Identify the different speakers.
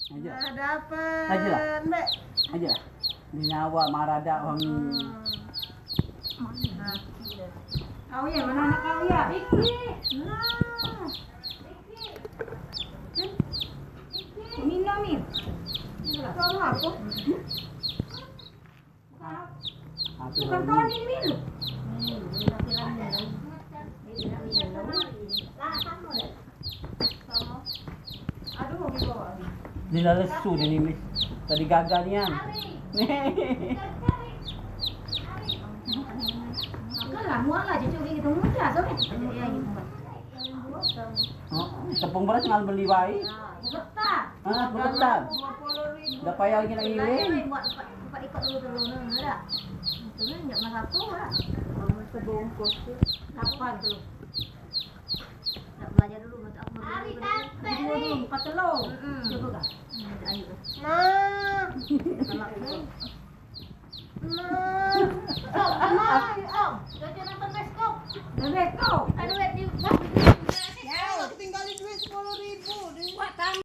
Speaker 1: Aja.
Speaker 2: Dapat.
Speaker 1: Aja lah. Aja lah. Di nyawa marada wangi.
Speaker 2: Kau ya mana anak kau ya? Iki. Nah. Iki. Minum nih. Kau apa? Bukan kawan ini minum. Aduh,
Speaker 1: Dilalesu din ini. Tadi gagal niyan.
Speaker 2: Lah, mual lah cucu gitu mudah so. Ya gitu.
Speaker 1: Oh, tepung beras ngal beli bae.
Speaker 2: Betah.
Speaker 1: Ah, betul.
Speaker 2: 20.000.
Speaker 1: Dah payah lagi nak ngiling.
Speaker 2: Buat empat ikut dulu enggak. Itu kan enggak masak apa lah. Sebungkus. Apa itu? Nak belajar dulu buat aku. Hari tape ni. Empat telur. Cukup tak? Ayo. Ma. Ma. Om, jangan nonton bioskop. Bioskop. Ada web di